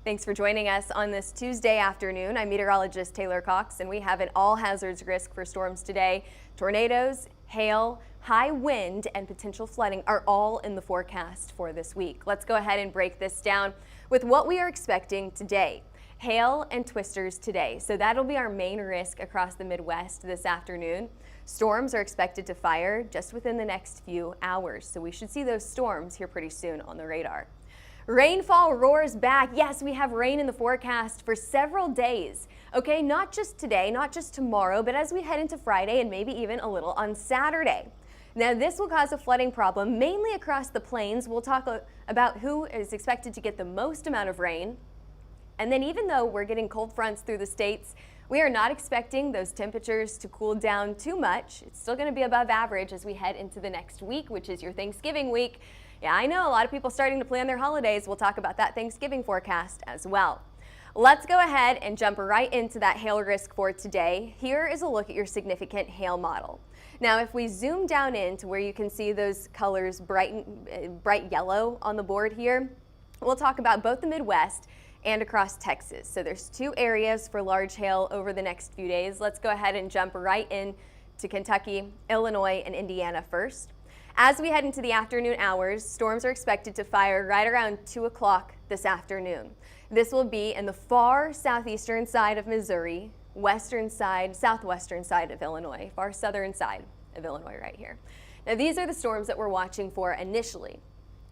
Thanks for joining us on this Tuesday afternoon. I'm meteorologist Taylor Cox, and we have an all hazards risk for storms today. Tornadoes, hail, high wind, and potential flooding are all in the forecast for this week. Let's go ahead and break this down with what we are expecting today. Hail and twisters today, so that'll be our main risk across the Midwest this afternoon. Storms are expected to fire just within the next few hours, so we should see those storms here pretty soon on the radar. Rainfall roars back. Yes, we have rain in the forecast for several days. Okay, not just today, not just tomorrow, but as we head into Friday and maybe even a little on Saturday. Now, this will cause a flooding problem mainly across the plains. We'll talk about who is expected to get the most amount of rain. And then even though we're getting cold fronts through the states, we are not expecting those temperatures to cool down too much. It's still going to be above average as we head into the next week, which is your Thanksgiving week. Yeah, I know a lot of people starting to plan their holidays. We'll talk about that Thanksgiving forecast as well. Let's go ahead and jump right into that hail risk for today. Here is a look at your significant hail model. Now, if we zoom down into where you can see those colors bright yellow on the board here, we'll talk about both the Midwest and across Texas. So there's two areas for large hail over the next few days. Let's go ahead and jump right in to Kentucky, Illinois, and Indiana first. As we head into the afternoon hours, storms are expected to fire right around 2 o'clock this afternoon. This will be in the far southeastern side of Missouri, western side, southwestern side of Illinois, far southern side of Illinois right here. Now, these are the storms that we're watching for initially.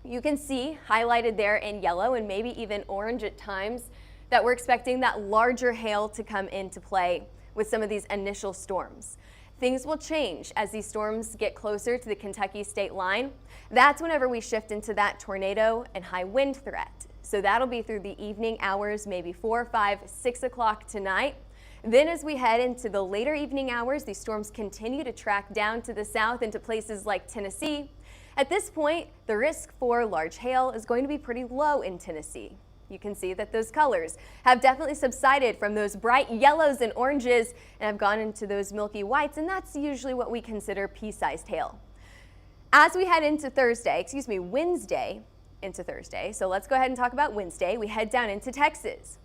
You can see highlighted there in yellow and maybe even orange at times that we're expecting that larger hail to come into play with some of these initial storms. Things will change as these storms get closer to the Kentucky state line. That's whenever we shift into that tornado and high wind threat. So that'll be through the evening hours, maybe 4, 5, 6 o'clock tonight. Then as we head into the later evening hours, these storms continue to track down to the south into places like Tennessee. At this point, the risk for large hail is going to be pretty low in Tennessee. You can see that those colors have definitely subsided from those bright yellows and oranges and have gone into those milky whites, and that's usually what we consider pea-sized hail. As we head into Wednesday into Thursday, so let's go ahead and talk about Wednesday. We head down into Texas.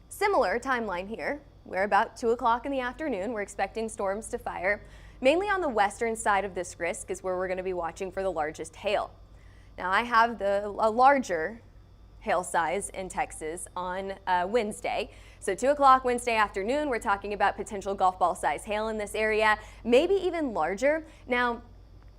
Similar timeline here. We're about 2 o'clock in the afternoon. We're expecting storms to fire. Mainly on the western side of this risk is where we're going to be watching for the largest hail. Now, I have a larger hail size in Texas on Wednesday. So 2 o'clock Wednesday afternoon, we're talking about potential golf ball size hail in this area, maybe even larger. Now,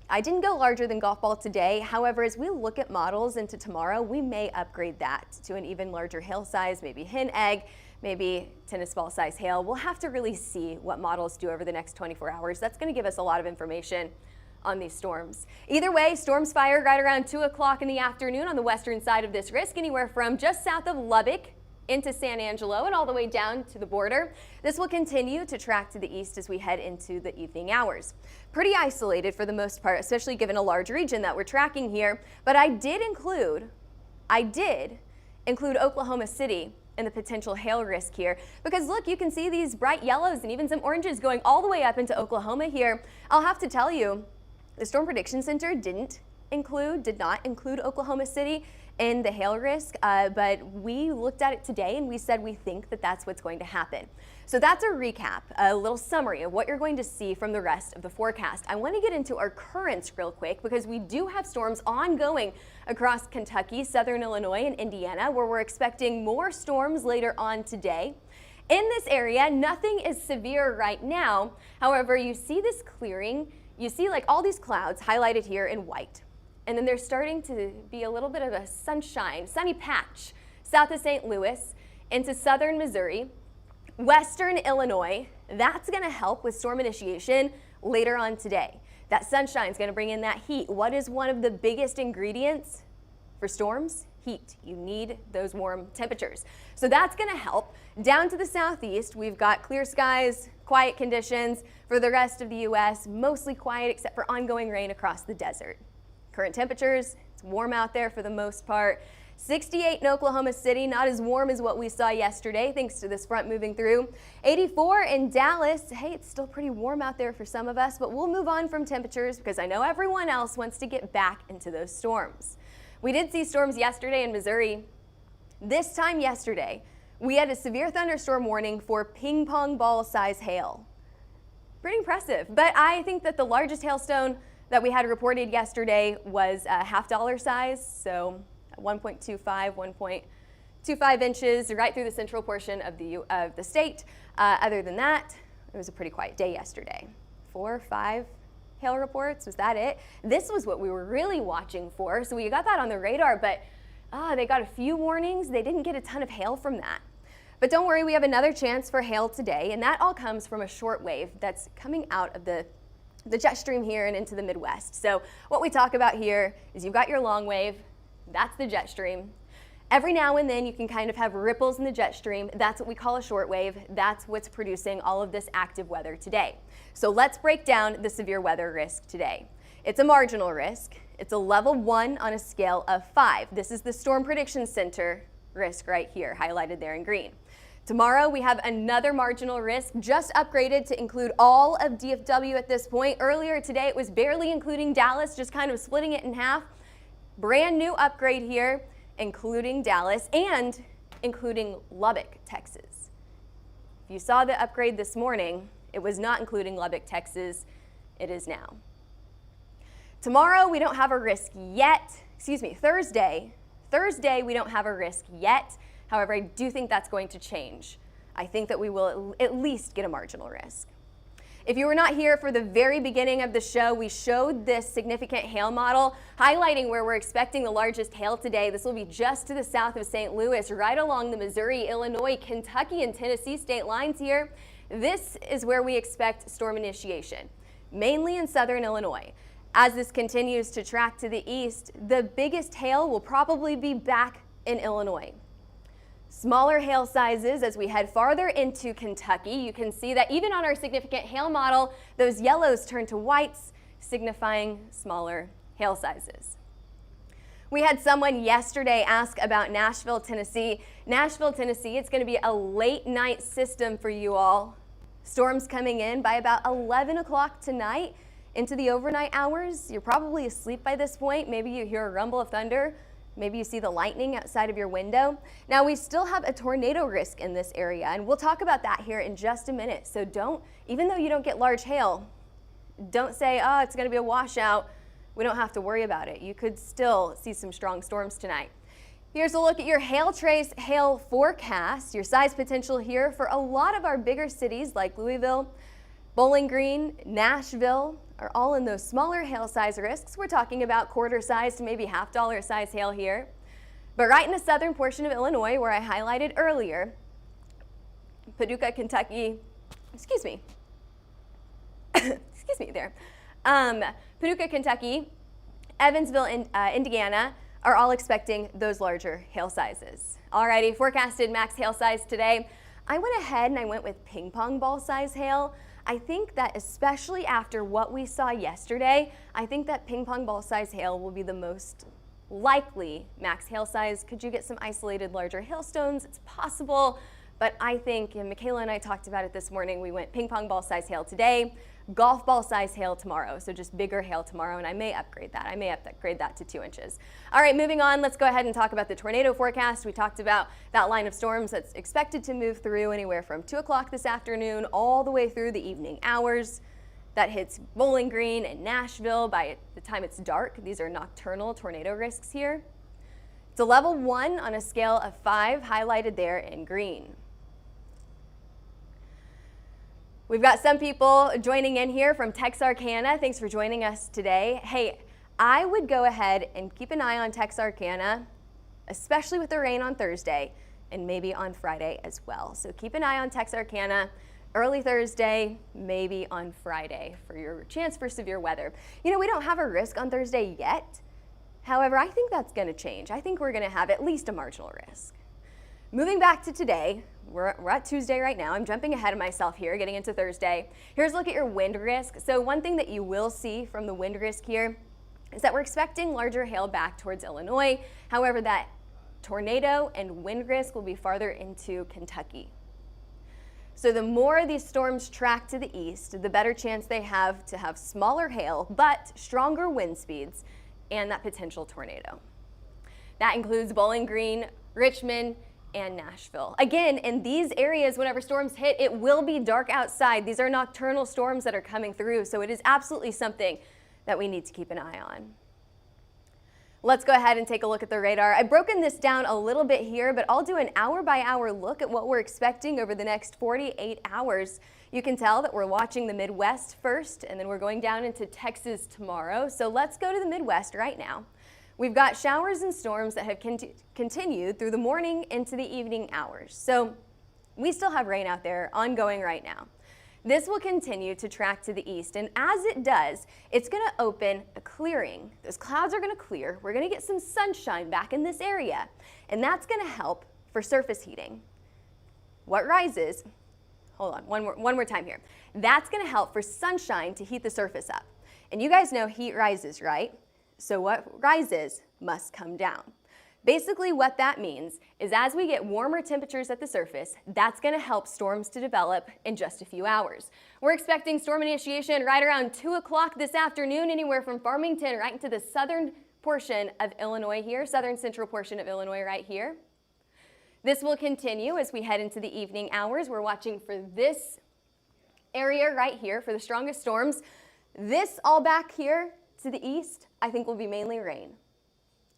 I didn't go larger than golf ball today. However, as we look at models into tomorrow, we may upgrade that to an even larger hail size, maybe hen egg, maybe tennis ball size hail. We'll have to really see what models do over the next 24 hours. That's going to give us a lot of information on these storms. Either way, storms fire right around 2 o'clock in the afternoon on the western side of this risk, anywhere from just south of Lubbock into San Angelo and all the way down to the border. This will continue to track to the east as we head into the evening hours. Pretty isolated for the most part, especially given a large region that we're tracking here, but I did include Oklahoma City in the potential hail risk here, because look, you can see these bright yellows and even some oranges going all the way up into Oklahoma here. I'll have to tell you, the Storm Prediction Center did not include Oklahoma City in the hail risk, but we looked at it today and we said we think that that's what's going to happen. So that's a recap, a little summary of what you're going to see from the rest of the forecast. I want to get into our currents real quick because we do have storms ongoing across Kentucky, southern Illinois, and Indiana, where we're expecting more storms later on today. In this area, nothing is severe right now. However, you see this clearing. You see like all these clouds highlighted here in white. And then there's starting to be a little bit of a sunny patch south of St. Louis into southern Missouri, western Illinois. That's going to help with storm initiation later on today. That sunshine is going to bring in that heat. What is one of the biggest ingredients for storms? Heat. You need those warm temperatures. So that's going to help. Down to the southeast, we've got clear skies, quiet conditions. For the rest of the U.S., mostly quiet except for ongoing rain across the desert. Current temperatures, it's warm out there for the most part. 68 in Oklahoma City, not as warm as what we saw yesterday thanks to this front moving through. 84 in Dallas. Hey, it's still pretty warm out there for some of us, but we'll move on from temperatures because I know everyone else wants to get back into those storms. We did see storms yesterday in Missouri. This time yesterday, we had a severe thunderstorm warning for ping pong ball size hail. Pretty impressive, but I think that the largest hailstone that we had reported yesterday was a $half size, so 1.25, 1.25 inches right through the central portion of the state. Other than that, it was a pretty quiet day yesterday. 4 or 5 hail reports, was that it? This was what we were really watching for, so we got that on the radar, but they got a few warnings. They didn't get a ton of hail from that. But don't worry, we have another chance for hail today, and that all comes from a short wave that's coming out of the jet stream here and into the Midwest. So what we talk about here is you've got your long wave, that's the jet stream. Every now and then you can kind of have ripples in the jet stream. That's what we call a short wave. That's what's producing all of this active weather today. So let's break down the severe weather risk today. It's a marginal risk. It's a level 1 on a scale of 5. This is the Storm Prediction Center risk right here, highlighted there in green. Tomorrow we have another marginal risk, just upgraded to include all of DFW at this point. Earlier today it was barely including Dallas, just kind of splitting it in half. Brand new upgrade here, including Dallas and including Lubbock, Texas. If you saw the upgrade this morning, it was not including Lubbock, Texas. It is now. Tomorrow we don't have a risk yet. Thursday we don't have a risk yet. However, I do think that's going to change. I think that we will at least get a marginal risk. If you were not here for the very beginning of the show, we showed this significant hail model highlighting where we're expecting the largest hail today. This will be just to the south of St. Louis, right along the Missouri, Illinois, Kentucky, and Tennessee state lines here. This is where we expect storm initiation, mainly in southern Illinois. As this continues to track to the east, the biggest hail will probably be back in Illinois. Smaller hail sizes as we head farther into Kentucky. You can see that even on our significant hail model, those yellows turn to whites, signifying smaller hail sizes. We had someone yesterday ask about Nashville, Tennessee. Nashville, Tennessee, it's going to be a late night system for you all. Storms coming in by about 11 o'clock tonight into the overnight hours. You're probably asleep by this point. Maybe you hear a rumble of thunder. Maybe you see the lightning outside of your window. Now, we still have a tornado risk in this area, and we'll talk about that here in just a minute. So even though you don't get large hail, don't say, oh, it's going to be a washout. We don't have to worry about it. You could still see some strong storms tonight. Here's a look at your hail trace hail forecast, your size potential here for a lot of our bigger cities like Louisville, Bowling Green, Nashville, are all in those smaller hail size risks. We're talking about quarter size to maybe $half size hail here. But right in the southern portion of Illinois, where I highlighted earlier, Paducah, Kentucky, Paducah, Kentucky, Evansville, Indiana, are all expecting those larger hail sizes. Alrighty, forecasted max hail size today. I went ahead and I went with ping pong ball size hail. I think that especially after what we saw yesterday, I think that ping pong ball size hail will be the most likely max hail size. Could you get some isolated larger hailstones? It's possible, but I think, and Michaela and I talked about it this morning, we went ping pong ball size hail today, golf ball size hail tomorrow, so just bigger hail tomorrow, and I may upgrade that. I may upgrade that to 2 inches. All right, moving on, let's go ahead and talk about the tornado forecast. We talked about that line of storms that's expected to move through anywhere from 2 o'clock this afternoon all the way through the evening hours. That hits Bowling Green and Nashville by the time it's dark. These are nocturnal tornado risks here. It's a level 1 on a scale of 5, highlighted there in green. We've got some people joining in here from Texarkana. Thanks for joining us today. Hey, I would go ahead and keep an eye on Texarkana, especially with the rain on Thursday and maybe on Friday as well. So keep an eye on Texarkana early Thursday, maybe on Friday for your chance for severe weather. You know, we don't have a risk on Thursday yet. However, I think that's going to change. I think we're going to have at least a marginal risk. Moving back to today, we're at Tuesday right now. I'm jumping ahead of myself here, getting into Thursday. Here's a look at your wind risk. So one thing that you will see from the wind risk here is that we're expecting larger hail back towards Illinois. However, that tornado and wind risk will be farther into Kentucky. So the more these storms track to the east, the better chance they have to have smaller hail, but stronger wind speeds and that potential tornado. That includes Bowling Green, Richmond, and Nashville. Again, in these areas, whenever storms hit, it will be dark outside. These are nocturnal storms that are coming through, so it is absolutely something that we need to keep an eye on. Let's go ahead and take a look at the radar. I've broken this down a little bit here, but I'll do an hour-by-hour look at what we're expecting over the next 48 hours. You can tell that we're watching the Midwest first, and then we're going down into Texas tomorrow. So let's go to the Midwest right now. We've got showers and storms that have continued through the morning into the evening hours. So we still have rain out there ongoing right now. This will continue to track to the east, and as it does, it's going to open a clearing. Those clouds are going to clear. We're going to get some sunshine back in this area, and that's going to help for surface heating. What rises, hold on, one more time here. That's going to help for sunshine to heat the surface up. And you guys know heat rises, right? So what rises must come down. Basically what that means is as we get warmer temperatures at the surface, that's going to help storms to develop in just a few hours. We're expecting storm initiation right around 2 o'clock this afternoon, anywhere from Farmington right into the southern portion of Illinois here, southern central portion of Illinois right here. This will continue as we head into the evening hours. We're watching for this area right here for the strongest storms. This all back here to the east, I think will be mainly rain.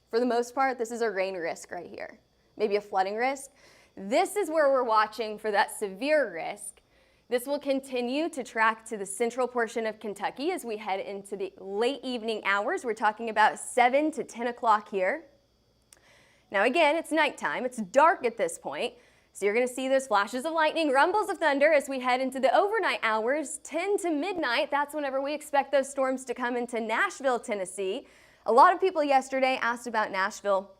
For the most part, this is a rain risk right here, maybe a flooding risk. This is where we're watching for that severe risk. This will continue to track to the central portion of Kentucky as we head into the late evening hours. We're talking about 7 to 10 o'clock here. Now again, it's nighttime, it's dark at this point, so you're going to see those flashes of lightning, rumbles of thunder as we head into the overnight hours, 10 to midnight. That's whenever we expect those storms to come into Nashville, Tennessee. A lot of people yesterday asked about Nashville.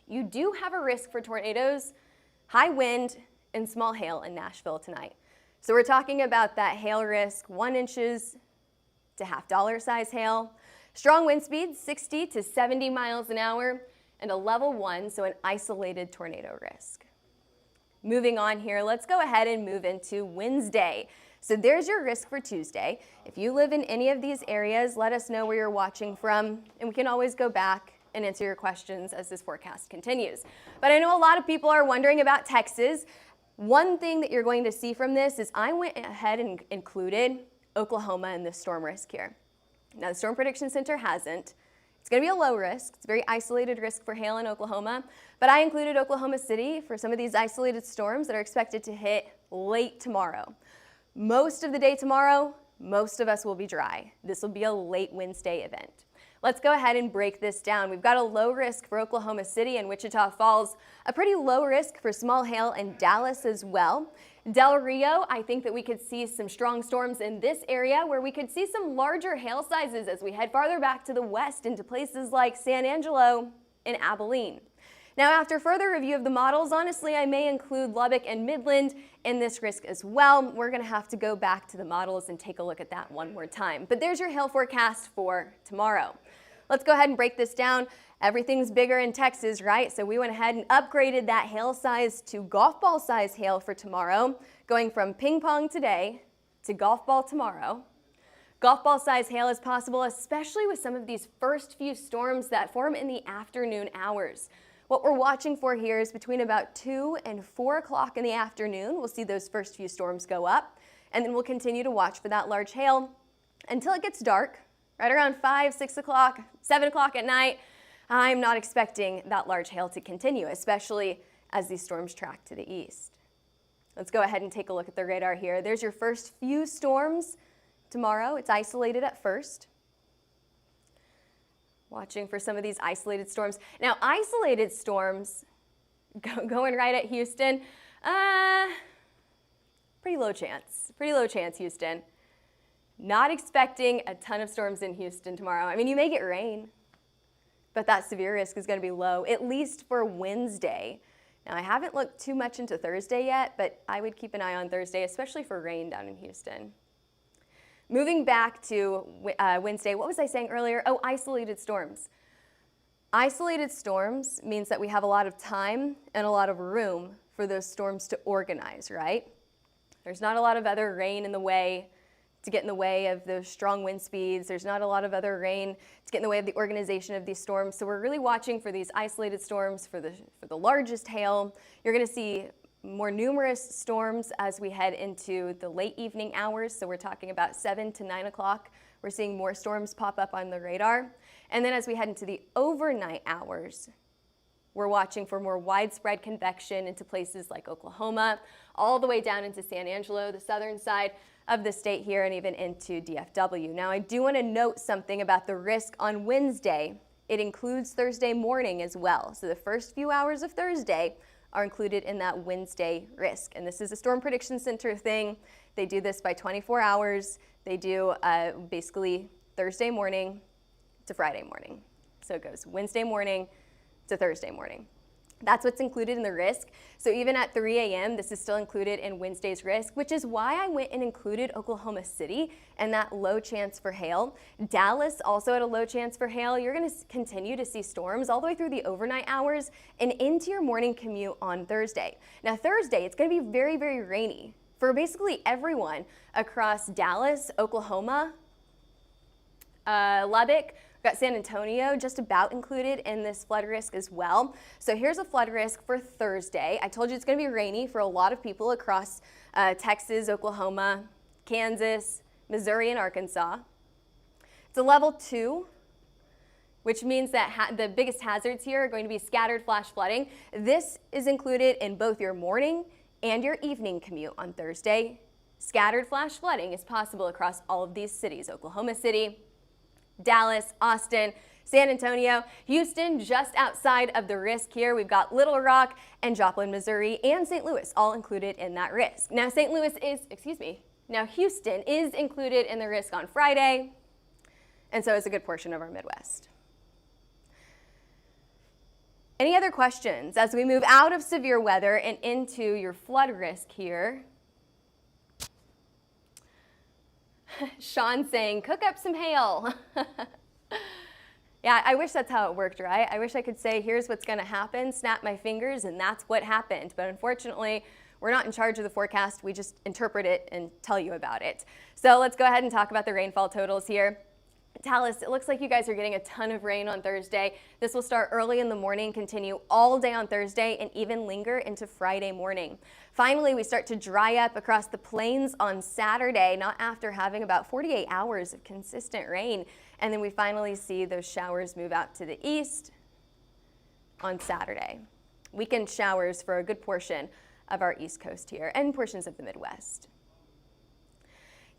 You do have a risk for tornadoes, high wind, and small hail in Nashville tonight. So we're talking about that hail risk, 1 inches to $50 size hail. Strong wind speeds, 60 to 70 miles an hour, and a level 1, so an isolated tornado risk. Moving on here, let's go ahead and move into Wednesday. So there's your risk for Tuesday. If you live in any of these areas, let us know where you're watching from, and we can always go back and answer your questions as this forecast continues. But I know a lot of people are wondering about Texas. One thing that you're going to see from this is I went ahead and included Oklahoma in this storm risk here. Now, the Storm Prediction Center hasn't. It's going to be a low risk. It's a very isolated risk for hail in Oklahoma, but I included Oklahoma City for some of these isolated storms that are expected to hit late tomorrow. Most of the day tomorrow, most of us will be dry. This will be a late Wednesday event. Let's go ahead and break this down. We've got a low risk for Oklahoma City and Wichita Falls, a pretty low risk for small hail in Dallas as well. Del Rio, I think that we could see some strong storms in this area where we could see some larger hail sizes as we head farther back to the west into places like San Angelo and Abilene. Now, after further review of the models, honestly, I may include Lubbock and Midland in this risk as well. We're going to have to go back to the models and take a look at that one more time. But there's your hail forecast for tomorrow. Let's go ahead and break this down. Everything's bigger in Texas, right? So we went ahead and upgraded that hail size to golf ball size hail for tomorrow, going from ping pong today to golf ball tomorrow. Golf ball size hail is possible, especially with some of these first few storms that form in the afternoon hours. What we're watching for here is between about 2 and 4 o'clock in the afternoon. We'll see those first few storms go up, and then we'll continue to watch for that large hail until it gets dark, right around 5, 6 o'clock, 7 o'clock at night. I'm not expecting that large hail to continue, especially as these storms track to the east. Let's go ahead and take a look at the radar here. There's your first few storms tomorrow. It's isolated at first. Watching for some of these isolated storms. Now, isolated storms going right at Houston, pretty low chance, Houston. Not expecting a ton of storms in Houston tomorrow. I mean, you may get rain, but that severe risk is going to be low, at least for Wednesday. Now, I haven't looked too much into Thursday yet, but I would keep an eye on Thursday, especially for rain down in Houston. Moving back to Wednesday, what was I saying earlier? Oh, isolated storms. Isolated storms means that we have a lot of time and a lot of room for those storms to organize, right? There's not a lot of other rain in the way to get in the way of those strong wind speeds. There's not a lot of other rain to get in the way of the organization of these storms. So we're really watching for these isolated storms, for the largest hail. You're going to see more numerous storms as we head into the late evening hours. So we're talking about 7 to 9 o'clock. We're seeing more storms pop up on the radar. And then as we head into the overnight hours, we're watching for more widespread convection into places like Oklahoma, all the way down into San Angelo, the southern side of the state here, and even into DFW. Now, I do want to note something about the risk on Wednesday. It includes Thursday morning as well. So the first few hours of Thursday are included in that Wednesday risk. And this is a Storm Prediction Center thing. They do this by 24 hours. They do basically Thursday morning to Friday morning. So it goes Wednesday morning to Thursday morning. That's what's included in the risk. So even at 3 a.m., this is still included in Wednesday's risk, which is why I went and included Oklahoma City and that low chance for hail. Dallas also had a low chance for hail. You're going to continue to see storms all the way through the overnight hours and into your morning commute on Thursday. Now Thursday, it's going to be very, very rainy for basically everyone across Dallas, Oklahoma, Lubbock. We've got San Antonio just about included in this flood risk as well. So here's a flood risk for Thursday. I told you it's going to be rainy for a lot of people across Texas, Oklahoma, Kansas, Missouri, and Arkansas. It's a level 2, which means that the biggest hazards here are going to be scattered flash flooding. This is included in both your morning and your evening commute on Thursday. Scattered flash flooding is possible across all of these cities: Oklahoma City, Dallas, Austin, San Antonio, Houston, just outside of the risk here. We've got Little Rock and Joplin, Missouri, and St. Louis all included in that risk. Now Houston is included in the risk on Friday, and so is a good portion of our Midwest. Any other questions as we move out of severe weather and into your flood risk here? Sean saying, cook up some hail. Yeah, I wish that's how it worked, right? I wish I could say, here's what's going to happen, snap my fingers, and that's what happened. But unfortunately, we're not in charge of the forecast. We just interpret it and tell you about it. So let's go ahead and talk about the rainfall totals here. Dallas, it looks like you guys are getting a ton of rain on Thursday. This will start early in the morning, continue all day on Thursday, and even linger into Friday morning. Finally, we start to dry up across the plains on Saturday, not after having about 48 hours of consistent rain. And then we finally see those showers move out to the east on Saturday. Weekend showers for a good portion of our East Coast here and portions of the Midwest.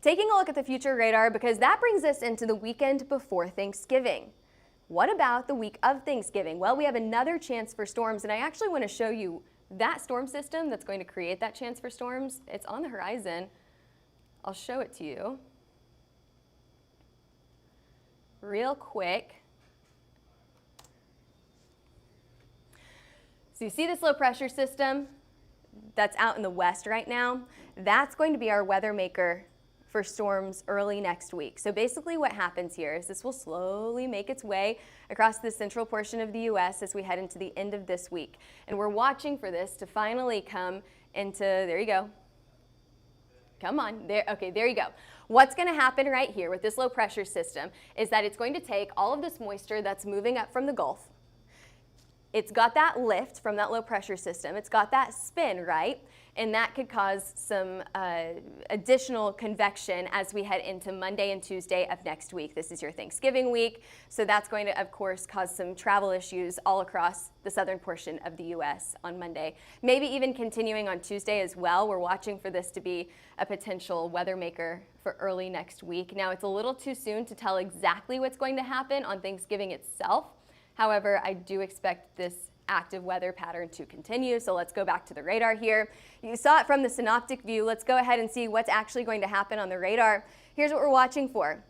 Taking a look at the future radar, because that brings us into the weekend before Thanksgiving. What about the week of Thanksgiving? Well, we have another chance for storms, and I actually want to show you that storm system that's going to create that chance for storms. It's on the horizon. I'll show it to you real quick. So you see this low pressure system that's out in the west right now? That's going to be our weather maker for storms early next week. So basically what happens here is this will slowly make its way across the central portion of the U.S. as we head into the end of this week. And we're watching for this to finally come into, there you go. Come on, there, okay, there you go. What's gonna happen right here with this low pressure system is that it's going to take all of this moisture that's moving up from the Gulf. It's got that lift from that low pressure system. It's got that spin, right? And that could cause some additional convection as we head into Monday and Tuesday of next week. This is your Thanksgiving week, so that's going to, of course, cause some travel issues all across the southern portion of the U.S. on Monday. Maybe even continuing on Tuesday as well. We're watching for this to be a potential weather maker for early next week. Now, it's a little too soon to tell exactly what's going to happen on Thanksgiving itself. However, I do expect this active weather pattern to continue. So let's go back to the radar here. You saw it from the synoptic view. Let's go ahead and see what's actually going to happen on the radar. Here's what we're watching for.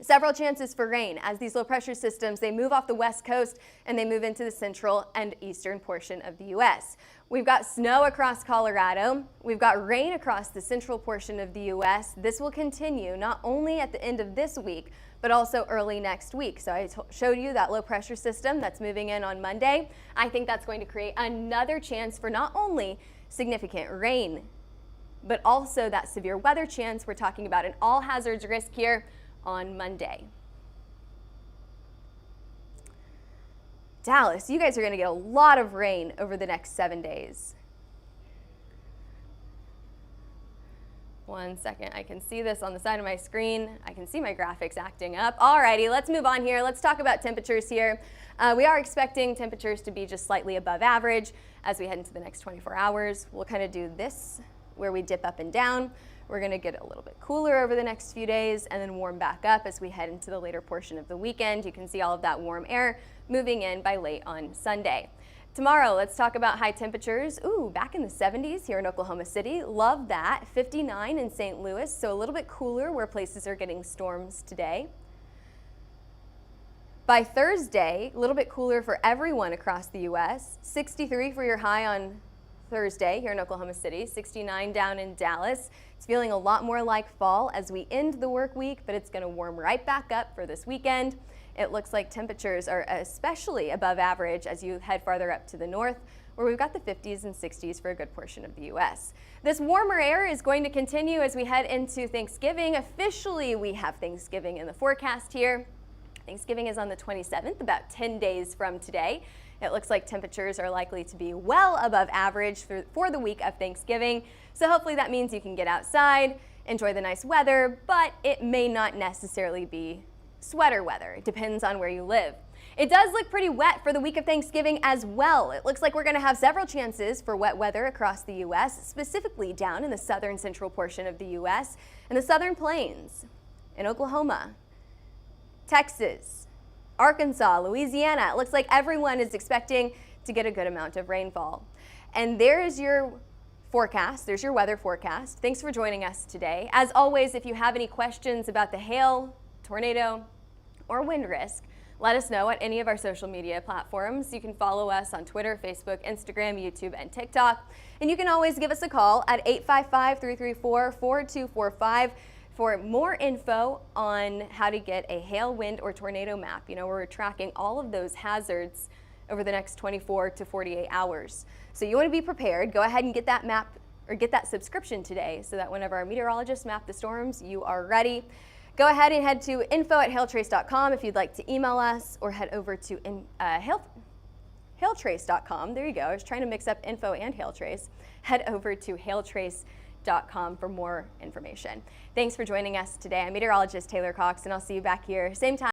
Several chances for rain as these low pressure systems, they move off the west coast and they move into the central and eastern portion of the U.S. We've got snow across Colorado. We've got rain across the central portion of the U.S. This will continue not only at the end of this week, but also early next week. So I showed you that low pressure system that's moving in on Monday. I think that's going to create another chance for not only significant rain but also that severe weather chance. We're talking about an all hazards risk here on Monday. Dallas, you guys are going to get a lot of rain over the next 7 days. One second, I can see this on the side of my screen. I can see my graphics acting up. Alrighty, let's move on here. Let's talk about temperatures here. We are expecting temperatures to be just slightly above average as we head into the next 24 hours. We'll kind of do this where we dip up and down. We're going to get a little bit cooler over the next few days and then warm back up as we head into the later portion of the weekend. You can see all of that warm air moving in by late on Sunday. Tomorrow, let's talk about high temperatures. Ooh, back in the 70s here in Oklahoma City. Love that. 59 in St. Louis, so a little bit cooler where places are getting storms today. By Thursday, a little bit cooler for everyone across the U.S. 63 for your high on Thursday here in Oklahoma City, 69 down in Dallas. It's feeling a lot more like fall as we end the work week, but it's going to warm right back up for this weekend. It looks like temperatures are especially above average as you head farther up to the north, where we've got the 50s and 60s for a good portion of the U.S. This warmer air is going to continue as we head into Thanksgiving. Officially, we have Thanksgiving in the forecast here. Thanksgiving is on the 27th, about 10 days from today. It looks like temperatures are likely to be well above average for the week of Thanksgiving. So hopefully that means you can get outside, enjoy the nice weather, but it may not necessarily be sweater weather. It depends on where you live. It does look pretty wet for the week of Thanksgiving as well. It looks like we're going to have several chances for wet weather across the U.S., specifically down in the southern central portion of the U.S. and the southern plains, in Oklahoma, Texas, Arkansas, Louisiana. It looks like everyone is expecting to get a good amount of rainfall. And there's your forecast. There's your weather forecast. Thanks for joining us today. As always, if you have any questions about the hail, tornado, or wind risk, let us know at any of our social media platforms. You can follow us on Twitter, Facebook, Instagram, YouTube, and TikTok. And you can always give us a call at 855-334-4245 for more info on how to get a hail, wind, or tornado map. You know, we're tracking all of those hazards over the next 24 to 48 hours. So you want to be prepared. Go ahead and get that map or get that subscription today so that whenever our meteorologists map the storms, you are ready. Go ahead and head to info@hailtrace.com if you'd like to email us, or head over to hailtrace.com. There you go. I was trying to mix up info and hailtrace. Head over to hailtrace.com for more information. Thanks for joining us today. I'm meteorologist Taylor Cox, and I'll see you back here same time.